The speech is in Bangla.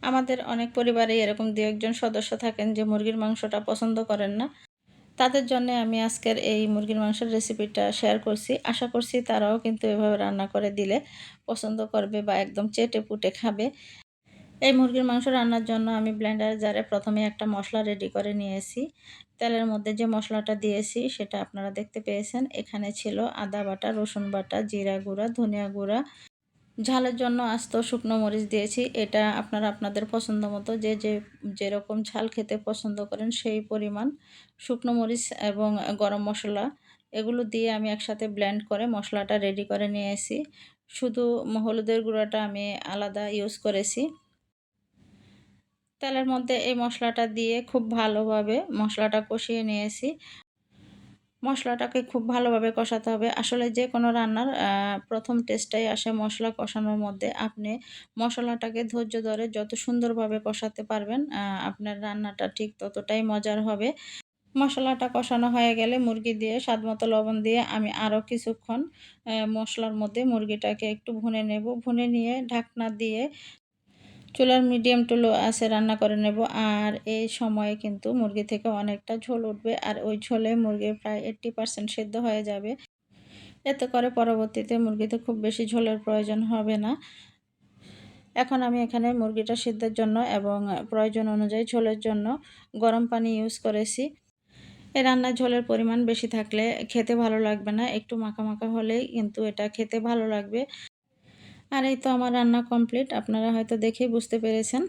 আমাদের অনেক পরিবারেই এরকম ২-১ জন সদস্য থাকেন যে মুরগির মাংসটা পছন্দ করেন না। তাদের জন্যে আমি আজকের এই মুরগির মাংসের রেসিপিটা শেয়ার করছি। আশা করছি তারাও কিন্তু এভাবে রান্না করে দিলে পছন্দ করবে বা একদম চেটেপুটে খাবে। এই মুরগির মাংস রান্নার জন্য আমি ব্লেন্ডার জারে ১ম এ একটা মসলা রেডি করে নিয়েছি। তেলের মধ্যে যে মসলাটা দিয়েছি সেটা আপনারা দেখতে পেয়েছেন। এখানে ছিল আদা বাটা, রসুন বাটা, জিরা গুঁড়া, ধনিয়া গুঁড়া, ঝালের জন্য আস্ত শুকনো মরিচ দিয়েছি। এটা আপনারা আপনাদের পছন্দ মতো যেরকম ঝাল খেতে পছন্দ করেন সেই পরিমাণ শুকনো মরিচ এবং গরম মসলা এগুলো দিয়ে আমি একসাথে ব্লেন্ড করে মশলাটা রেডি করে নিয়েছি। শুধু হলুদের গুঁড়াটা আমি আলাদা ইউজ করেছি। তেলের মধ্যে এই মশলাটা দিয়ে খুব ভালোভাবে মশলাটা কষিয়ে নিয়েছি। মশলাটাকে খুব ভালোভাবে কষাতে হবে। আসলে যেকোনো রান্নার ১ম টেস্টটাই আসে মশলা কষানোর মধ্যে। আপনি মশলাটাকে ধৈর্য ধরে যত সুন্দরভাবে কষাতে পারবেন, আপনার রান্নাটা ঠিক ততটাই মজার হবে। মশলাটা কষানো হয়ে গেলে মুরগি দিয়ে স্বাদমতো লবণ দিয়ে আমি আরও কিছুক্ষণ মশলার মধ্যে মুরগিটাকে একটু ভুনে নেব। ভুনে নিয়ে ঢাকনা দিয়ে চুলার মিডিয়াম টু লো আঁচে রান্না করে নেব। আর এই সময়ে কিন্তু মুরগি থেকে অনেকটা ঝোল উঠবে। আর ওই ঝোলে মুরগির প্রায় 80% সেদ্ধ হয়ে যাবে। এতে করে পরবর্তীতে মুরগিতে খুব বেশি ঝোলের প্রয়োজন হবে না। এখন আমি এখানে মুরগিটা সিদ্ধের জন্য এবং প্রয়োজন অনুযায়ী ঝোলের জন্য গরম পানি ইউজ করেছি। এই রান্নায় ঝোলের পরিমাণ বেশি থাকলে খেতে ভালো লাগবে না। একটু মাখা, মাখা হলেই কিন্তু এটা খেতে ভালো লাগবে। আর এই তো আমার রান্না কমপ্লিট। আপনারা হয়তো দেখেই বুঝতে পেরেছেন।